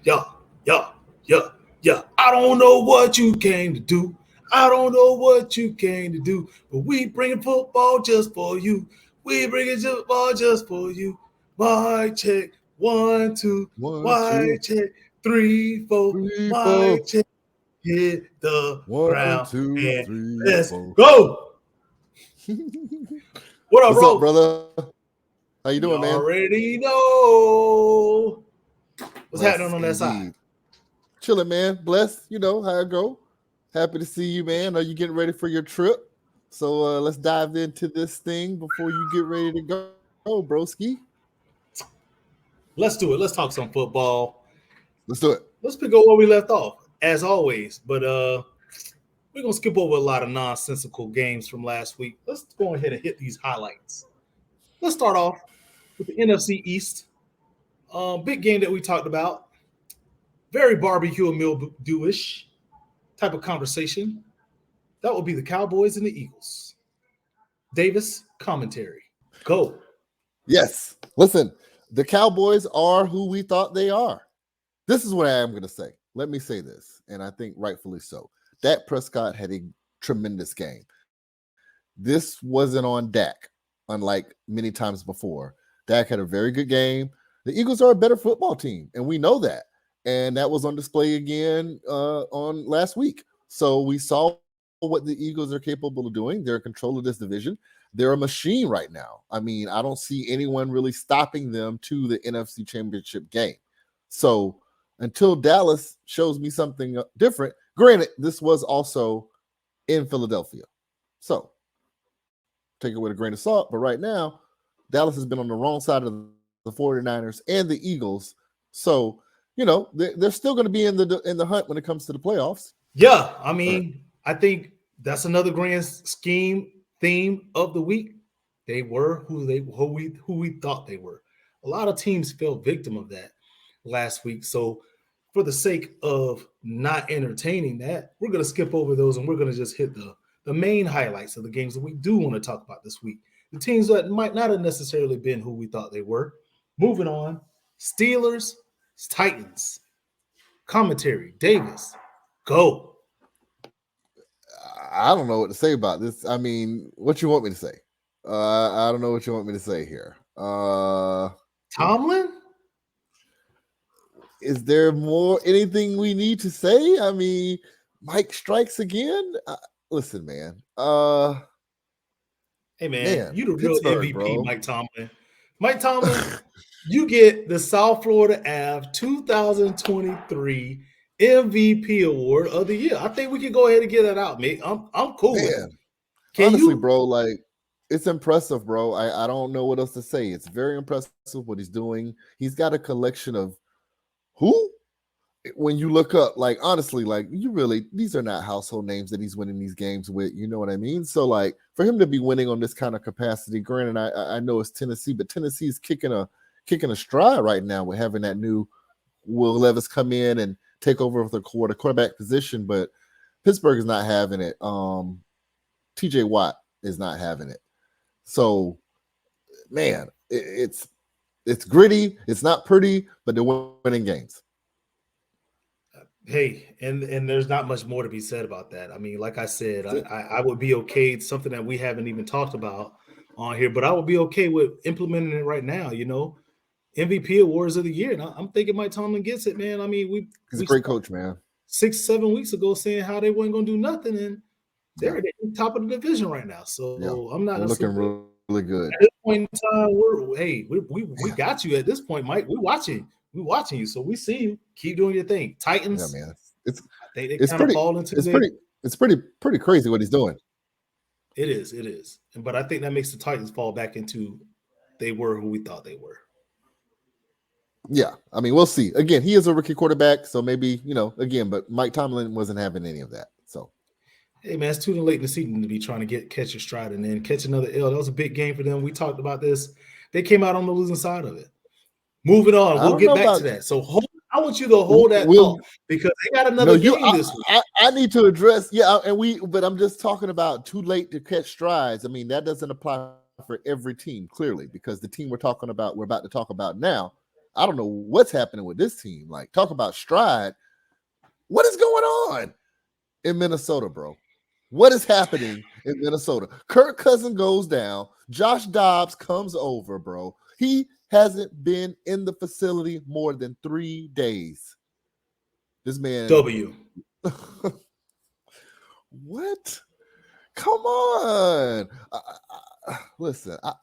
Yeah, yeah, yeah, yeah. I don't know what you came to do. I don't know what you came to do, but we bringing football just for you. We bringing football just for you. Mic check, 1, 2. One, two, Mic check, 3, 4. three, Mic four. check, hit the One, ground, two, and three, let's four. go. What up, What's up, bro? brother? How you doing, You man? already know what's happening Bless on that side. indeed. Chilling, man. Bless. You know how I go. Happy to see you, man. Are you getting ready for your trip? So let's dive into this thing before you get ready to go, broski. Let's do it. Let's talk some football. Let's do it. Let's pick up where we left off, as always. But we're gonna skip over a lot of nonsensical games from last week. Let's go ahead and hit these highlights. Let's start off with the NFC East. Big game that we talked about. Very barbecue and mildew-ish type of conversation. That would be the Cowboys and the Eagles. Davis commentary. Go. Yes. Listen, the Cowboys are who we thought they are. This is what I am going to say. Let me say this, and I think rightfully so. Dak Prescott had a tremendous game. This wasn't on Dak, unlike many times before. Dak had a very good game. The Eagles are a better football team, and we know that. And that was on display again on last week. So we saw what the Eagles are capable of doing. They're in control of this division. They're a machine right now. I mean, I don't see anyone really stopping them to the NFC Championship game. So until Dallas shows me something different, granted, this was also in Philadelphia. So take it with a grain of salt. But right now, Dallas has been on the wrong side of the 49ers and the Eagles. So, you know, they're still going to be in the hunt when it comes to the playoffs. Yeah, I mean, I think that's another grand scheme theme of the week. They were who we thought they were. A lot of teams fell victim of that last week. So, for the sake of not entertaining that, we're going to skip over those and we're going to just hit the main highlights of the games that we do want to talk about this week. The teams that might not have necessarily been who we thought they were. Moving on, Steelers, Titans. Commentary, Davis, go. I don't know what to say about this. I mean, what you want me to say? I don't know what you want me to say here. Tomlin? Is there more anything we need to say? I mean, Mike strikes again. Listen, man. Hey, man, you the real Pittsburgh, MVP, bro. Mike Tomlin. Mike Tomlin, you get the South Florida Ave 2023 MVP award of the year. I think we can go ahead and get that out, Mick. I'm cool with it. Can Honestly, you? bro, like it's impressive, bro. I don't know what else to say. It's very impressive what he's doing. He's got a collection of who? When you look up, like honestly, like you really, these are not household names that he's winning these games with. You know what I mean? So, like for him to be winning on this kind of capacity, granted, I know it's Tennessee, but Tennessee is kicking a stride right now with having that new Will Levis come in and take over with the quarterback position. But Pittsburgh is not having it. TJ Watt is not having it. So, man, it's gritty. It's not pretty, but they're winning games. Hey, and there's not much more to be said about that. I mean, like I said, I would be okay. It's something that we haven't even talked about on here, but I would be okay with implementing it right now. You know, MVP awards of the year. And I'm thinking Mike Tomlin gets it, man. I mean, He's a great coach, man. 6-7 weeks ago saying how they weren't going to do nothing, and they're at the top of the division right now. So I'm not they're looking really good. At this point in time, we got you. At this point, Mike, we're watching you. So we see you. Keep doing your thing. Titans. Yeah, man. It's kind of fall into it's pretty crazy what he's doing. It is. But I think that makes the Titans fall back into they were who we thought they were. Yeah, I mean, we'll see. Again, he is a rookie quarterback, so maybe, again, but Mike Tomlin wasn't having any of that. So, hey, man, it's too late in the season to be trying to catch a stride and then catch another L. That was a big game for them. We talked about this. They came out on the losing side of it. Moving on, we'll get back to that. So I want you to hold that thought because they got another game this week. I need to address, but I'm just talking about too late to catch strides. I mean, that doesn't apply for every team, clearly, because the team we're about to talk about now I don't know what's happening with this team. Like, talk about stride. What is going on in Minnesota, bro? What is happening in Minnesota? Kirk Cousins goes down. Josh Dobbs comes over, bro. He hasn't been in the facility more than 3 days. This man. W. What? Come on. Listen, I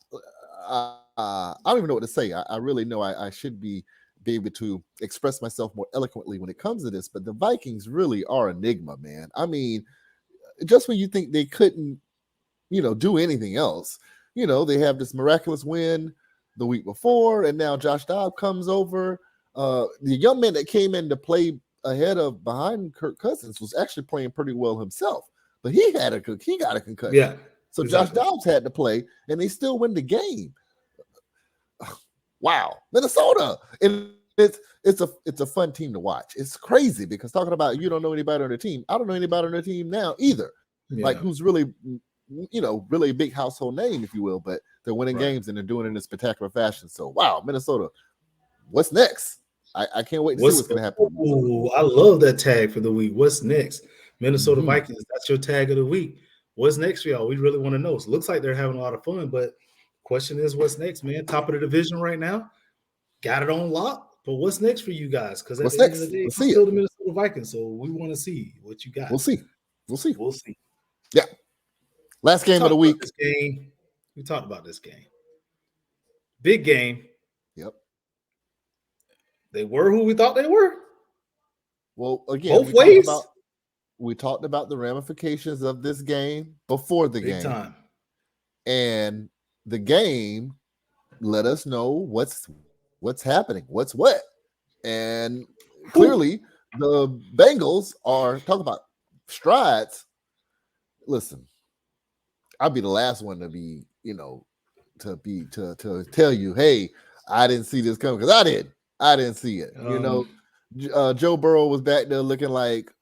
don't even know what to say. I really know I should be able to express myself more eloquently when it comes to this, but the Vikings really are enigma, man. I mean, just when you think they couldn't, do anything else, they have this miraculous win the week before, and now Josh Dobbs comes over. The young man that came in to play behind Kirk Cousins was actually playing pretty well himself, but he got a concussion. Yeah. So exactly. Josh Dobbs had to play, and they still win the game. Wow, Minnesota, and it's a fun team to watch. It's crazy because talking about you don't know anybody on the team. I don't know anybody on the team now either. Yeah. Like who's really, really a big household name, if you will. But they're winning games and they're doing it in a spectacular fashion. So wow, Minnesota, what's next? I can't wait to see what's going to happen. Oh, I love that tag for the week. What's next? Minnesota Vikings. That's your tag of the week. What's next for y'all? We really want to know. So it looks like they're having a lot of fun, but question is, what's next, man? Top of the division right now. Got it on lock, but what's next for you guys? Because at the end of the day, it's still the Minnesota Vikings, so we want to see what you got. We'll see. Yeah. Last game of the week. We talked about this game. Big game. Yep. They were who we thought they were. Well, again, both ways. We talked about the ramifications of this game before the game. Time. And the game let us know what's happening, what's what. And clearly the Bengals are talking about strides. Listen, I'll be the last one to be, to tell you, hey, I didn't see this coming, because I didn't see it. Joe Burrow was back there looking like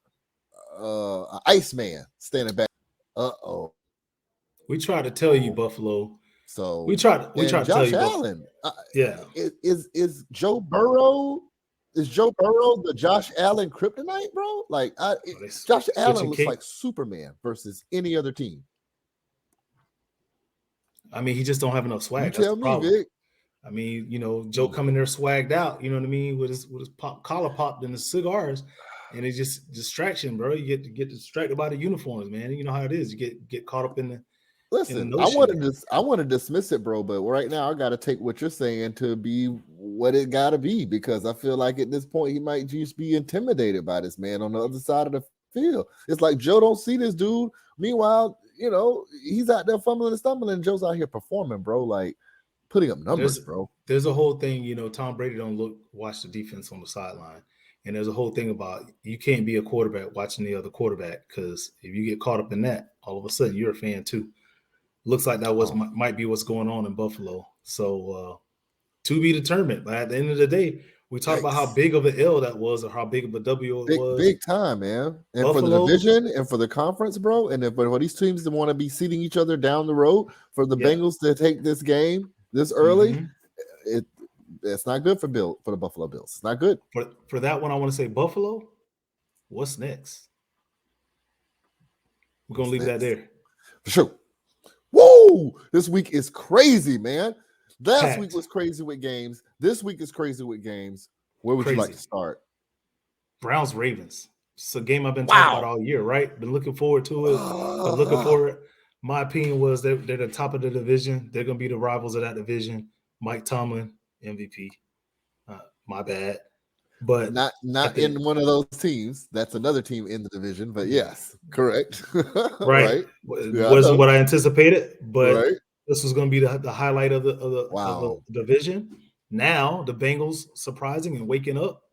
an Iceman standing back. Uh-oh. We tried to tell you, Buffalo. So we tried to tell you. Allen. Yeah. Is Joe Burrow the Josh Allen kryptonite, bro? Like Josh Allen looks like Superman versus any other team. I mean, he just don't have enough swag. You tell me, Vic. I mean, Joe coming there swagged out, you know what I mean, with his collar popped and his cigars, and it's just distraction, bro. You get distracted by the uniforms, man. You know how it is. You get caught up in the. Listen, I want to dismiss it, bro, but right now I got to take what you're saying to be what it got to be, because I feel like at this point he might just be intimidated by this man on the other side of the field. It's like Joe don't see this dude. Meanwhile, he's out there fumbling and stumbling, and Joe's out here performing, bro, like putting up numbers, bro. There's a whole thing, Tom Brady don't watch the defense on the sideline. And there's a whole thing about you can't be a quarterback watching the other quarterback, because if you get caught up in that, all of a sudden you're a fan too. Looks like that might be what's going on in Buffalo. So to be determined. But at the end of the day, we talked about how big of an L that was, or how big of a W it was. Big time, man. And Buffalo, for the division and for the conference, bro. And for these teams that want to be seating each other down the road, for the Bengals to take this game this early, it's not good for the Buffalo Bills. It's not good. For that one, I want to say Buffalo. What's next? We're gonna leave that there. For sure. Woo! This week is crazy, man. Last week was crazy with games. This week is crazy with games. Where would you like to start? Browns Ravens. It's a game I've been talking about all year, right? Been looking forward to it. But looking forward. My opinion was they're the top of the division. They're going to be the rivals of that division. Mike Tomlin, MVP. My bad. But not in one of those teams. That's another team in the division. But yes, correct. Right. Wasn't what I anticipated, but this was going to be the highlight of the division. Now the Bengals surprising and waking up.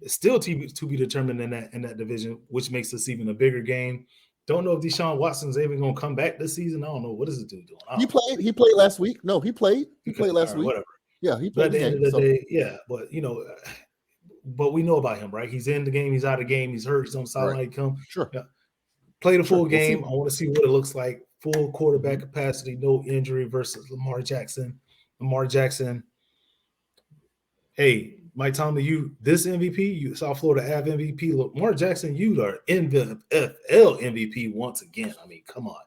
It's still to be determined in that division, which makes this even a bigger game. Don't know if Deshaun Watson's even going to come back this season. I don't know. What is this dude doing? He played last week. No, he played. He played last week. Whatever. Yeah, he played. But at the end of the day, yeah. But but we know about him, right? He's in the game. He's out of the game. He's hurt. He's on the sideline. Come. Sure. Yeah. Play the full game. I want to see what it looks like. Full quarterback capacity, no injury versus Lamar Jackson. Lamar Jackson hey, Mike Tomlin, this MVP, you South Florida Ave MVP, Lamar Jackson, you are NFL MVP once again. I mean, come on.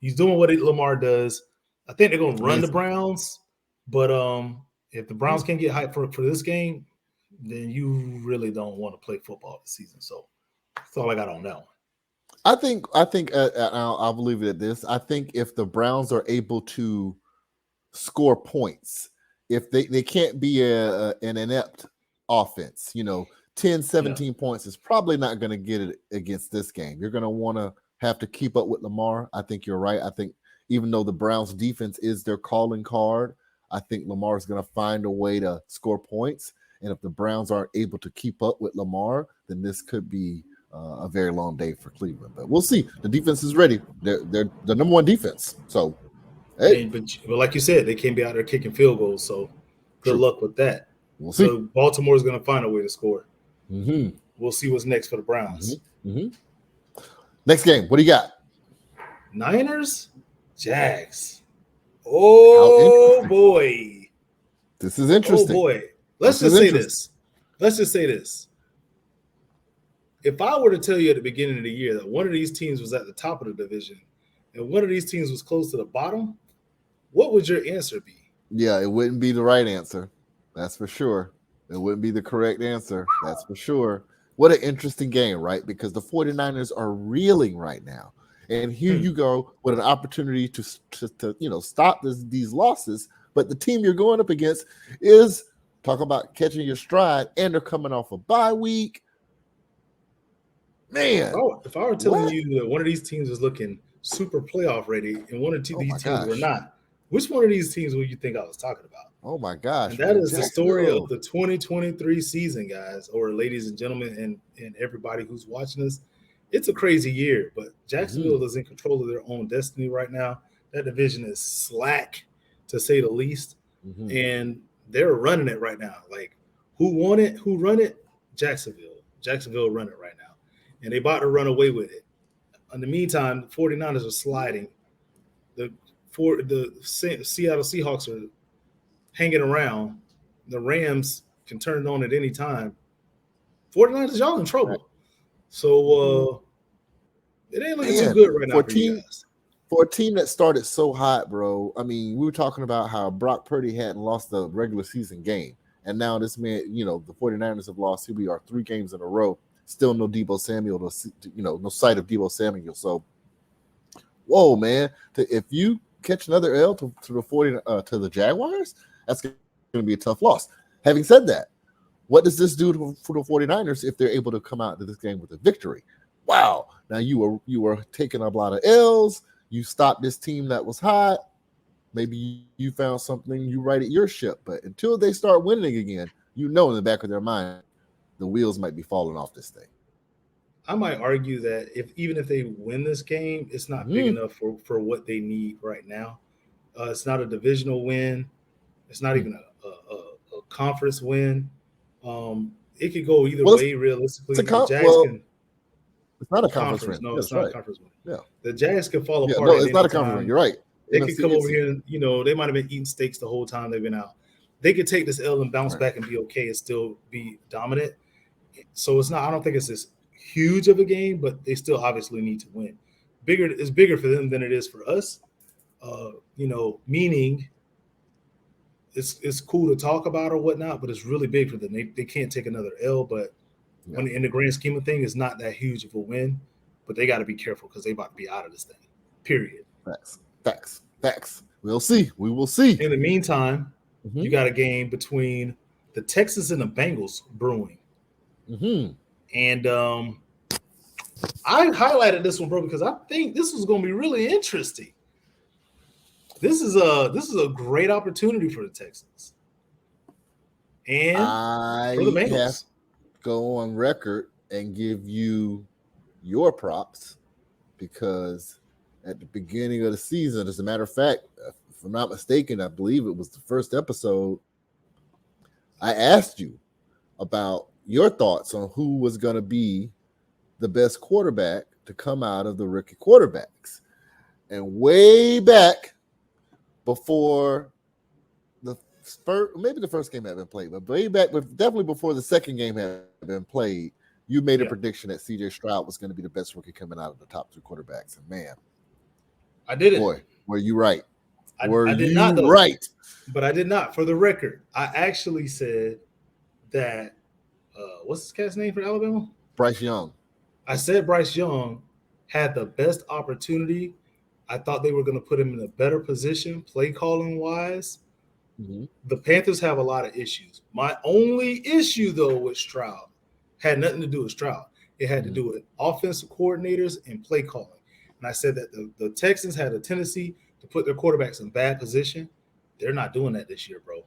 He's doing what Lamar does. I think they're going to run the Browns, but if the Browns can't get hyped for this game, then you really don't want to play football this season. So that's all I got on that one. I think I'll leave it at this. I think if the Browns are able to score points, if they can't be an inept offense, 10, 17 points is probably not going to get it against this game. You're going to want to have to keep up with Lamar. I think you're right. I think even though the Browns defense is their calling card, I think Lamar is going to find a way to score points. And if the Browns aren't able to keep up with Lamar, then this could be a very long day for Cleveland. But we'll see. The defense is ready. They're the number one defense. So, hey. But like you said, they can't be out there kicking field goals. So good luck with that. We'll see. So Baltimore is going to find a way to score. Mm-hmm. We'll see what's next for the Browns. Next game. What do you got? Niners, Jags. Oh, boy. This is interesting. Oh, boy. Let's just say this. If I were to tell you at the beginning of the year that one of these teams was at the top of the division and one of these teams was close to the bottom, what would your answer be? Yeah, it wouldn't be the right answer. That's for sure. It wouldn't be the correct answer. That's for sure. What an interesting game, right? Because the 49ers are reeling right now. And here you go with an opportunity to stop these losses. But the team you're going up against is, talk about catching your stride, and they're coming off a bye week. Man. If I were telling you that one of these teams was looking super playoff ready and one or two of these teams were not, which one of these teams would you think I was talking about? Oh, my gosh. And that is the story of the 2023 season, guys, or ladies and gentlemen, and everybody who's watching this. It's a crazy year, but Jacksonville is in control of their own destiny right now. That division is slack, to say the least, and they're running it right now. Like, who run it? Jacksonville. Jacksonville run it right now, and they about to run away with it. In the meantime, the 49ers are sliding. The Seattle Seahawks are hanging around. The Rams can turn it on at any time. 49ers, y'all in trouble. So it ain't looking too good right now for you guys. For a team that started so hot, bro, I mean, we were talking about how Brock Purdy hadn't lost the regular season game. And now this man, the 49ers have lost. Here we are 3 games in a row. Still no Deebo Samuel, no sight of Deebo Samuel. So, whoa, man. If you catch another L to the Jaguars, that's going to be a tough loss. Having said that, what does this do for the 49ers if they're able to come out to this game with a victory? Wow. Now you were taking a lot of L's. You stopped this team that was hot. Maybe you found something, you righted your ship. But until they start winning again, in the back of their mind, the wheels might be falling off this thing. I might argue that even if they win this game, it's not big enough for what they need right now. It's not a divisional win. It's not even a conference win. It could go either way, realistically. It's not a conference win. No, it's not a conference win. Yeah. The Jags could fall apart. No, it's not a conference win. You're right. They could come over here and, they might have been eating steaks the whole time they've been out. They could take this L and bounce back and be okay and still be dominant. So I don't think it's this huge of a game, but they still obviously need to win. It's bigger for them than it is for us. Meaning it's cool to talk about or whatnot, but it's really big for them. They can't take another L, but when in the grand scheme of things, it's not that huge of a win. But they got to be careful because they about to be out of this thing. Period. Facts. We'll see. We will see. In the meantime, you got a game between the Texans and the Bengals brewing. And I highlighted this one, bro, because I think this was going to be really interesting. This is a great opportunity for the Texans and for the Bengals. I have to go on record and give you your props because at the beginning of the season, as a matter of fact, if I'm not mistaken, I believe it was the first episode, I asked you about your thoughts on who was going to be the best quarterback to come out of the rookie quarterbacks. And way back before the maybe the first game had been played, but way back, definitely before the second game had been played, you made a prediction that C.J. Stroud was going to be the best rookie coming out of the top 2 quarterbacks. And man, I did it. Boy, were you right? I did not, though. Right? But I did not. For the record, I actually said that. What's this cat's name for Alabama? Bryce Young. I said Bryce Young had the best opportunity. I thought they were going to put him in a better position, play calling wise. Mm-hmm. The Panthers have a lot of issues. My only issue, though, with Stroud had nothing to do with Stroud. It had to do with offensive coordinators and play calling. And I said that the Texans had a tendency to put their quarterbacks in bad position. They're not doing that this year, bro.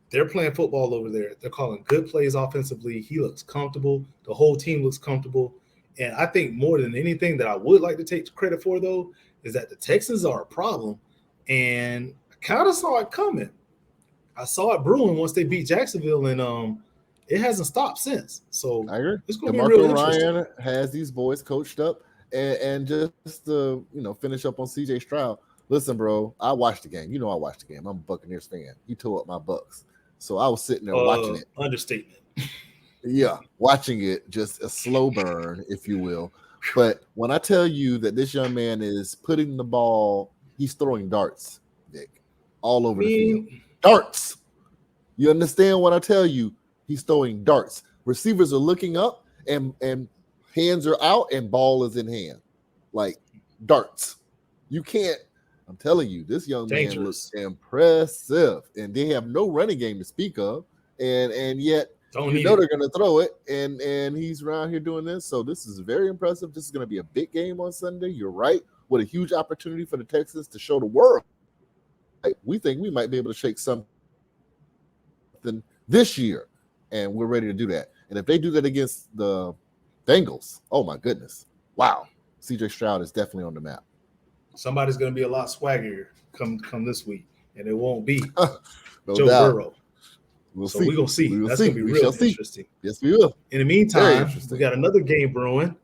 They're playing football over there. They're calling good plays offensively. He looks comfortable. The whole team looks comfortable. And I think more than anything that I would like to take credit for, though, is that the Texans are a problem. And I kind of saw it coming. I saw it brewing once they beat Jacksonville, and it hasn't stopped since. So I agree. It's going to be real interesting. Ryan has these boys coached up, and just to finish up on C.J. Stroud. Listen, bro, I watched the game. You know I watched the game. I'm a Buccaneers fan. He tore up my Bucks. So I was sitting there watching it. Understatement. Yeah, watching it, just a slow burn, if you will. But when I tell you that this young man is putting the ball, he's throwing darts, Vic, all over the field. Darts. You understand what I tell you? He's throwing darts. Receivers are looking up, and hands are out, and ball is in hand. Like darts. You can't. I'm telling you, this young man looks impressive, and they have no running game to speak of, and yet they're going to throw it, and he's around here doing this. So this is very impressive. This is going to be a big game on Sunday. You're right. What a huge opportunity for the Texans to show the world. We think we might be able to shake something this year, and we're ready to do that. And if they do that against the Bengals, oh my goodness, wow! C.J. Stroud is definitely on the map. Somebody's going to be a lot swaggier come this week, and it won't be no Joe doubt. Burrow. We'll so see. We're going to see. That's going to be real interesting. Yes, we will. In the meantime, we got another game brewing.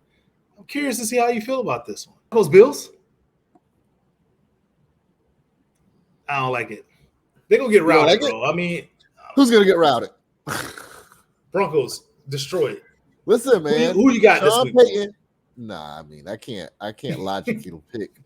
I'm curious to see how you feel about this one. Those Bills? I don't like it. They're going to get routed, bro. I mean, who's going to get routed? Broncos destroyed. Listen, man. Who you got this week? Payton? Nah, I mean, I can't logically pick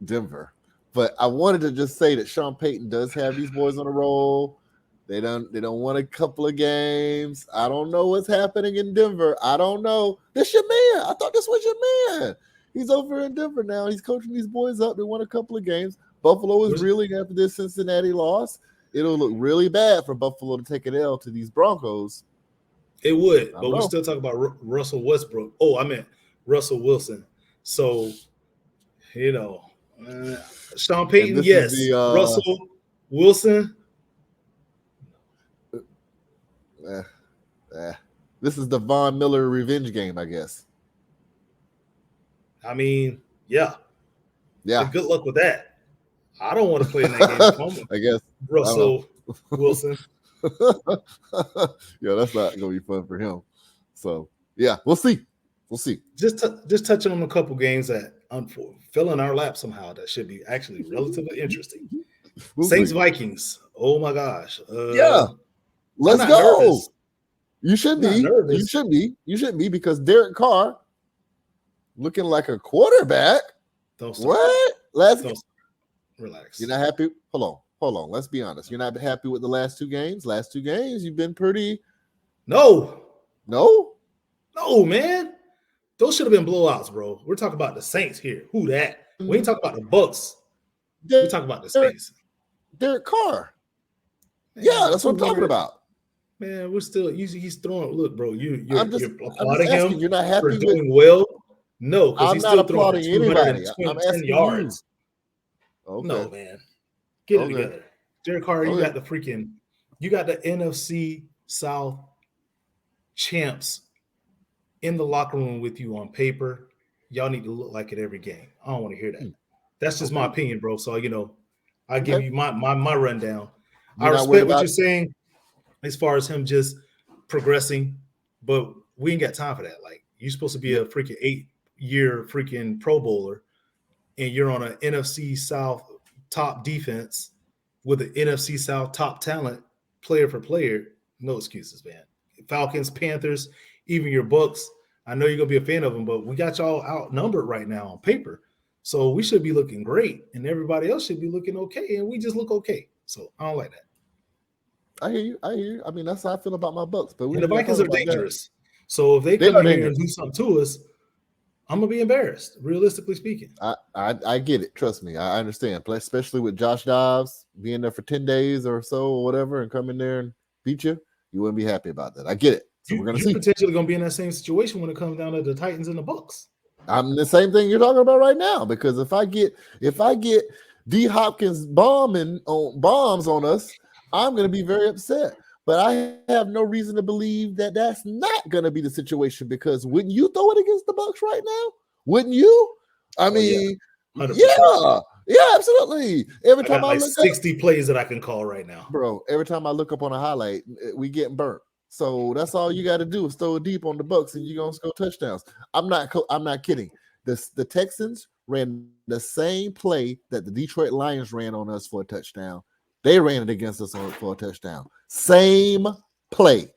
Denver. But I wanted to just say that Sean Payton does have these boys on a roll. They don't win a couple of games. I don't know what's happening in Denver. I don't know. This your man. I thought this was your man. He's over in Denver now. He's coaching these boys up. They won a couple of games. Buffalo is reeling after this Cincinnati loss. It'll look really bad for Buffalo to take an L to these Broncos. It would, but we're still talking about Russell Westbrook. Oh, I meant Russell Wilson. So, Sean Payton, yes. Russell Wilson. This is the Von Miller revenge game, I guess. I mean, yeah. Yeah. Good luck with that. I don't want to play in that game. I guess. Russell Wilson. Yeah, that's not going to be fun for him. So, yeah, we'll see. We'll see. Just touching on a couple games that fell in our lap somehow that should be actually relatively interesting. Saints Vikings. Oh my gosh. Yeah. Let's go. Nervous. You should be. You should be. You shouldn't be because Derek Carr looking like a quarterback. What? Relax. You're not happy? Hold on. Let's be honest. You're not happy with the last two games? Last two games, you've been pretty. No, man. Those should have been blowouts, bro. We're talking about the Saints here. Who that? We ain't talking about the Bucks. We're talking about the Saints. Derek Carr. Man, yeah, that's what I'm talking about. Man, we're still he's throwing. Look, bro, you're applauding him. You're not happy for doing well. No, because I'm he's not still applauding anybody. I'm 10 asking yards. You. Okay. No, man. Get it together. Derek Carr, you got the NFC South champs in the locker room with you on paper. Y'all need to look like it every game. I don't want to hear that. That's just my opinion, bro. So, I give you my rundown. I respect what you're saying as far as him just progressing, but we ain't got time for that. Like, you're supposed to be a freaking 8-year freaking Pro Bowler, and you're on an NFC South top defense, with the NFC South top talent, player for player, no excuses, man. Falcons, Panthers, even your Bucks. I know you're gonna be a fan of them, but we got y'all outnumbered right now on paper. So we should be looking great, and everybody else should be looking okay, and we just look okay. So I don't like that. I hear you. I mean, that's how I feel about my Bucks. But And the Vikings are dangerous. So if they They come are in here dangerous. and do something to us, I'm gonna be embarrassed, realistically speaking. I get it. Trust me, I understand. Especially with Josh Dobbs being there for 10 days or so or whatever, and coming there and beat you, you wouldn't be happy about that. I get it. So we're gonna see. You're potentially gonna be in that same situation when it comes down to the Titans and the Bucks. I'm the same thing you're talking about right now, because if I get D Hopkins bombs on us, I'm gonna be very upset. But I have no reason to believe that that's not going to be the situation, because wouldn't you throw it against the Bucks right now? Wouldn't you? I mean, yeah, absolutely. Every time I got look 60 plays that I can call right now, bro. Every time I look up on a highlight, we getting burnt. So that's all you got to do is throw it deep on the Bucks, and you're gonna score touchdowns. I'm not kidding. The Texans ran the same play that the Detroit Lions ran on us for a touchdown. They ran it against us for a touchdown. Same play.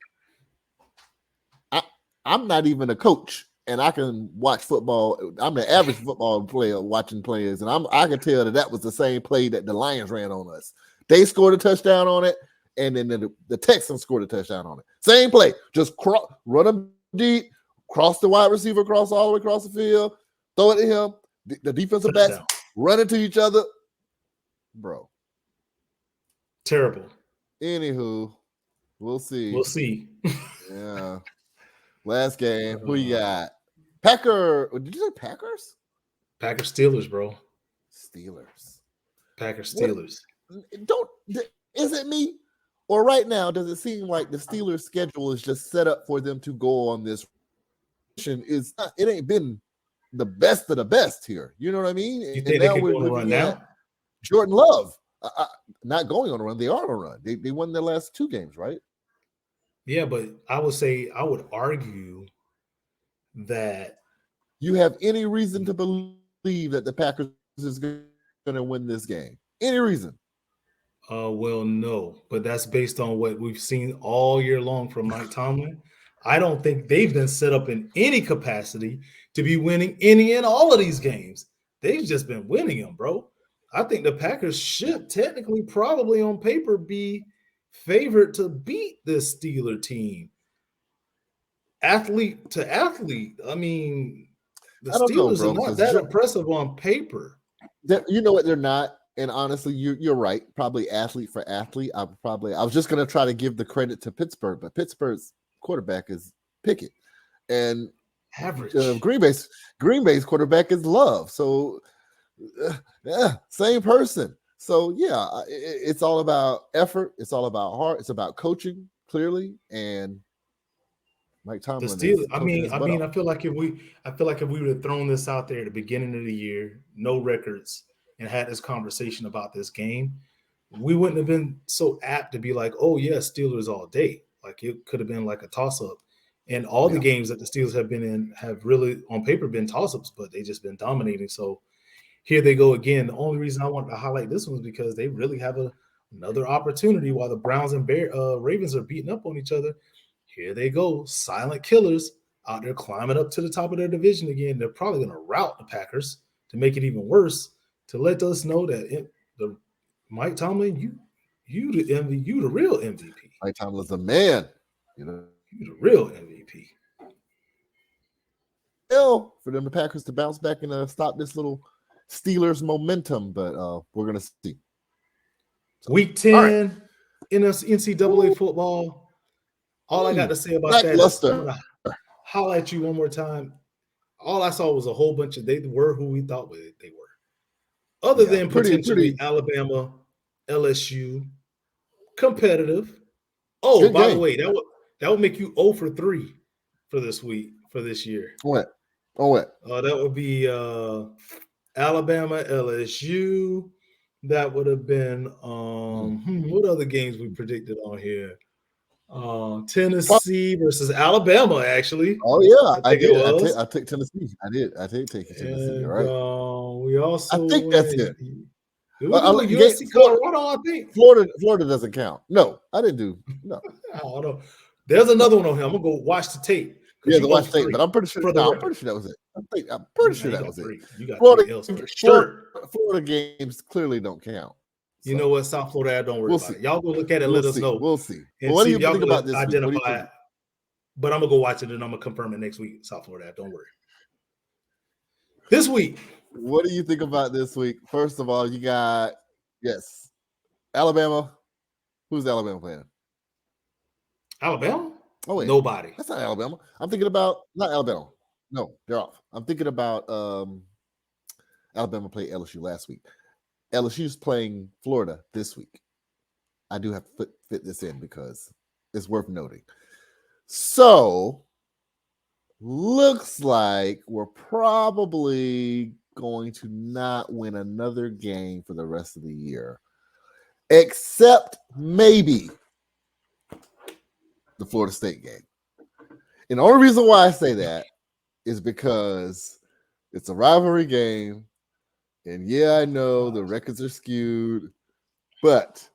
I'm not even a coach, and I can watch football. I'm the average football player watching players, and I can tell that was the same play that the Lions ran on us. They scored a touchdown on it, and then the Texans scored a touchdown on it. Same play. Just run them deep, cross the wide receiver, all the way across the field, throw it at him. The defensive backs run into each other. Bro. Terrible. Anywho, we'll see. We'll see. Yeah. Last game. Who you got? Packer. Did you say Packers? Packers Steelers, bro. Steelers. Packers Steelers. Is it me? Or right now, does it seem like the Steelers' schedule is just set up for them to go on this? It ain't been the best of the best here. You know what I mean? You think they can go on a run now? Jordan Love. Not going on a run. They are on a run. They won their last 2 games, right? Yeah, but I would argue that you have any reason to believe that the Packers is going to win this game. Any reason? Well, no, but that's based on what we've seen all year long from Mike Tomlin. I don't think they've been set up in any capacity to be winning any and all of these games. They've just been winning them, bro. I think the Packers should technically, probably on paper, be favored to beat this Steeler team. Athlete to athlete. I mean, the Steelers are not that impressive on paper. You know what? They're not. And honestly, you're right. Probably athlete for athlete. I was just going to try to give the credit to Pittsburgh, but Pittsburgh's quarterback is Pickett, and average. Green Bay's quarterback is Love. So, same person. So yeah, it's all about effort. It's all about heart. It's about coaching, clearly, and Mike Tomlin. The Steelers. I feel like if we would have thrown this out there at the beginning of the year, no records, and had this conversation about this game, we wouldn't have been so apt to be like, oh yeah, Steelers all day. Like it could have been like a toss-up. And all the games that the Steelers have been in have really on paper been toss-ups, but they just been dominating. So here they go again. The only reason I wanted to highlight this one is because they really have another opportunity while the Browns and Ravens are beating up on each other. Here they go, silent killers out there climbing up to the top of their division again. They're probably going to rout the Packers to make it even worse, to let us know that Mike Tomlin, you the real MVP. Mike Tomlin's the man. You the real MVP. For them, the Packers to bounce back and stop this little Steelers momentum, but we're gonna see. So, Week 10 in NCAA football. All I got to say about that is I'm gonna highlight you one more time. All I saw was a whole bunch of they were who we thought they were. Other than potentially Alabama, LSU, competitive. Oh, good by the way, that would make you 0 for 3 for this week, for this year. What? That would be Alabama, LSU. That would have been what other games we predicted on here? Tennessee versus Alabama, actually. Oh yeah, I did. I took Tennessee. I did take Tennessee. And, right. We also I think that's it. Did we do a USC Colorado? I think Florida doesn't count. No, I didn't do. No, I don't know. There's another one on here. I'm gonna go watch the tape because yeah, you the go watch for tape, three. but I'm pretty sure. For the No, I'm record, pretty sure that was it. I'm pretty sure you that got was it. three. You got Florida, three L's for sure. Florida games clearly don't count. You know what, South Florida, don't worry about it. Y'all go look at it, let us know. We'll see. And What do see you if y'all think about this week? What do you identify think? it. But I'm gonna go watch it and I'm gonna confirm it next week, South Florida. Don't worry. This week. What do you think about this week? First of all, you got Alabama. Who's Alabama playing? Alabama? Oh wait, nobody. That's not Alabama. I'm thinking about not Alabama. No, they're off. I'm thinking about Alabama played LSU last week. LSU's playing Florida this week. I do have to fit this in because it's worth noting. So, looks like we're probably going to not win another game for the rest of the year, except maybe the Florida State game. And the only reason why I say that is because it's a rivalry game. And yeah, I know the records are skewed, but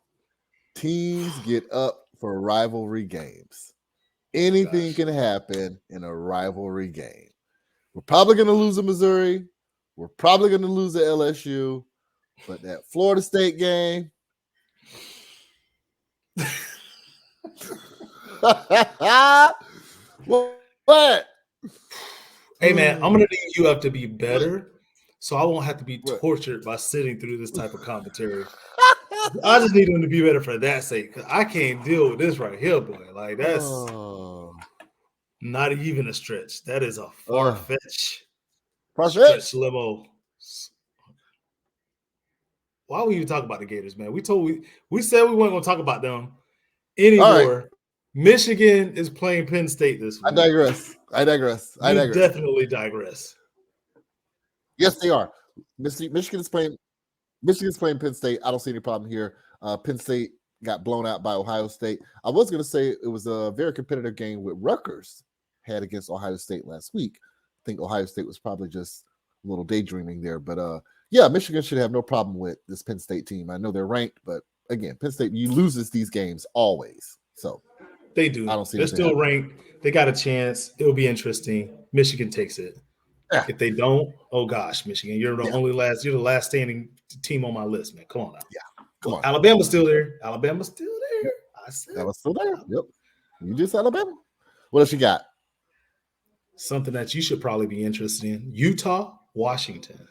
teams get up for rivalry games. Anything can happen in a rivalry game. We're probably going to lose to Missouri. We're probably going to lose to LSU. But that Florida State game. What? Hey, man, I'm going to need you up to be better so I won't have to be tortured by sitting through this type of commentary. I just need him to be better for that sake because I can't deal with this right here, boy. Like, that's not even a stretch. That is a far-fetched stretch limo. Why would you talk about the Gators, man? We said we weren't going to talk about them anymore. Right. Michigan is playing Penn State this week. I digress. You definitely digress. Yes, they are. Michigan's playing Penn State. I don't see any problem here. Penn State got blown out by Ohio State. I was going to say it was a very competitive game with Rutgers had against Ohio State last week. I think Ohio State was probably just a little daydreaming there. But, yeah, Michigan should have no problem with this Penn State team. I know they're ranked, but, again, Penn State loses these games always. So they do. I don't see. They're still ranked. They got a chance. It'll be interesting. Michigan takes it. Yeah. If they don't, oh gosh, Michigan, you're the last standing team on my list, man. Come on now. Yeah. Come on. Alabama's still there. I said Alabama's still there. Yep. You just Alabama. What else you got? Something that you should probably be interested in. Utah, Washington.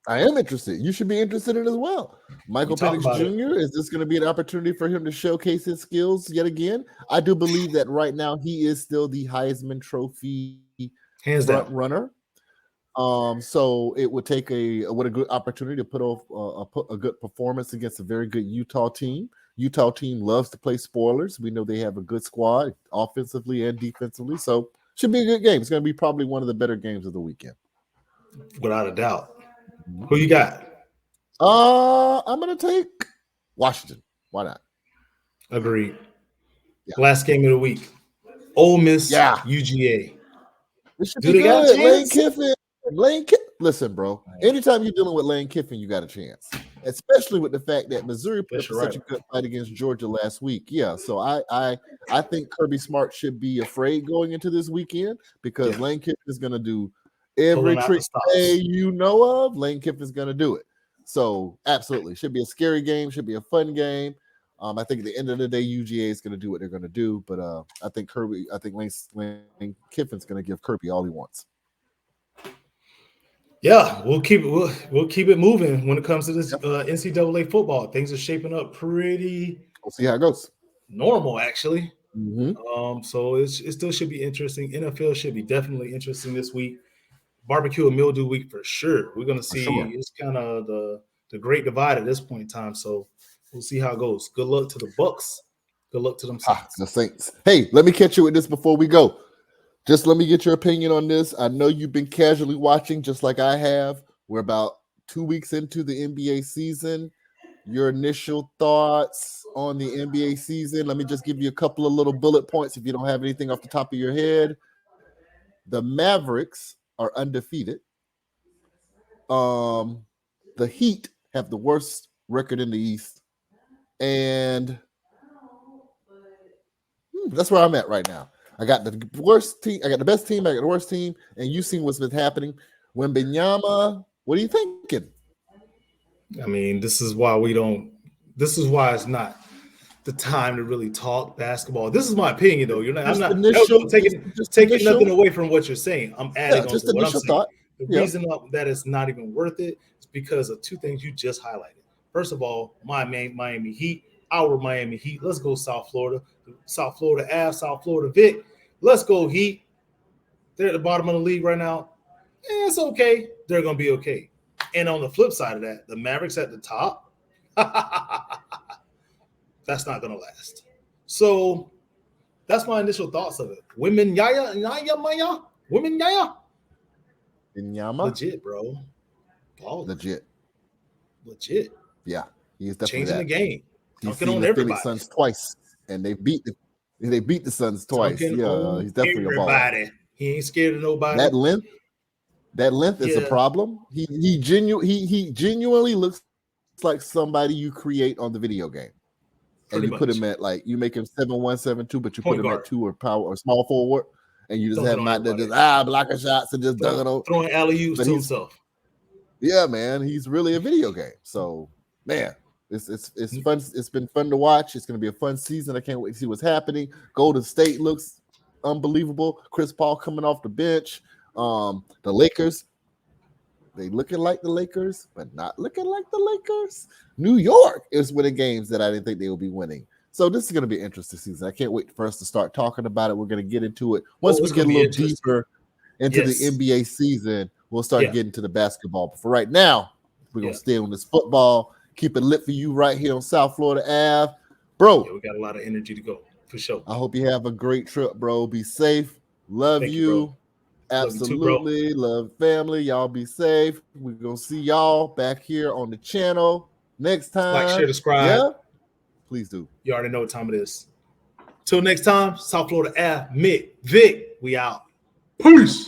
I am interested. You should be interested in it as well. Michael Penix Jr., is this going to be an opportunity for him to showcase his skills yet again? I do believe that right now he is still the Heisman Trophy front runner. So it would take a good opportunity to put off a good performance against a very good Utah team. Utah team loves to play spoilers. We know they have a good squad offensively and defensively. So should be a good game. It's going to be probably one of the better games of the weekend. Without a doubt. Who you got? I'm going to take Washington. Why not? Agreed. Yeah. Last game of the week. Ole Miss, UGA. Do they got a chance? Lane Kiffin. Listen, bro. Anytime you're dealing with Lane Kiffin, you got a chance. Especially with the fact that Missouri put up such a good fight against Georgia last week. Yeah, so I think Kirby Smart should be afraid going into this weekend because Lane Kiffin is going to do every trick you know of. Lane Kiffin is going to do it. So absolutely, should be a scary game. Should be a fun game. I think at the end of the day, UGA is going to do what they're going to do. But I think Lane Kiffin's going to give Kirby all he wants. Yeah, we'll keep it moving when it comes to this NCAA football. Things are shaping up pretty. We'll see how it goes. Normal, actually. Mm-hmm. So it still should be interesting. NFL should be definitely interesting this week. Barbecue and mildew week for sure. We're going to see. It's kind of the great divide at this point in time. So we'll see how it goes. Good luck to the Bucks. Good luck to them Saints. The Saints. Hey, let me catch you with this before we go. Just let me get your opinion on this. I know you've been casually watching just like I have. We're about 2 weeks into the NBA season. Your initial thoughts on the NBA season. Let me just give you a couple of little bullet points if you don't have anything off the top of your head. The Mavericks are undefeated. The Heat have the worst record in the East, and that's where I'm at right now. I got the worst team. I got the best team. I got the worst team, and you've seen what's been happening. Wembanyama, what are you thinking? I mean, this is why we don't. This is why it's not the time to really talk basketball. This is my opinion, though. I'm not taking nothing away from what you're saying. I'm adding on to what I'm saying. Thought. The reason that it's not even worth it is because of two things you just highlighted. First of all, my Miami Heat, our Miami Heat. Let's go South Florida. South Florida Ave, South Florida Vic. Let's go Heat. They're at the bottom of the league right now. It's okay. They're going to be okay. And on the flip side of that, the Mavericks at the top, that's not going to last. So that's my initial thoughts of it. Women Yaya. Legit, bro. Legit. Yeah, he's definitely changing the game. He's seen the Phoenix Suns twice, and they beat the Suns twice. Yeah, he's definitely a baller. He ain't scared of nobody. That length is a problem. He genuinely looks like somebody you create on the video game. And you put him at you make him 7'1", 7'2", but you put him at 2 or power or small forward, and you just have him out there just blocking shots and just throwing alley-oops to himself. Yeah, man, he's really a video game. So, man, it's fun. It's been fun to watch. It's going to be a fun season. I can't wait to see what's happening. Golden State looks unbelievable. Chris Paul coming off the bench. The Lakers, they looking like the Lakers, but not looking like the Lakers. New York is winning games that I didn't think they would be winning. So this is going to be an interesting season. I can't wait for us to start talking about it. We're going to get into it. Once we get a little deeper into the NBA season, we'll start getting to the basketball. But for right now, we're going to stay on this football, keep it lit for you right here on South Florida Ave. Bro. We got a lot of energy to go, for sure. I hope you have a great trip, bro. Be safe. Love you. Absolutely. Love family. Y'all be safe. We're going to see y'all back here on the channel next time. Like, share, subscribe. Yeah? Please do. You already know what time it is. Till next time, South Florida Ave, Mick, Vic, we out. Peace.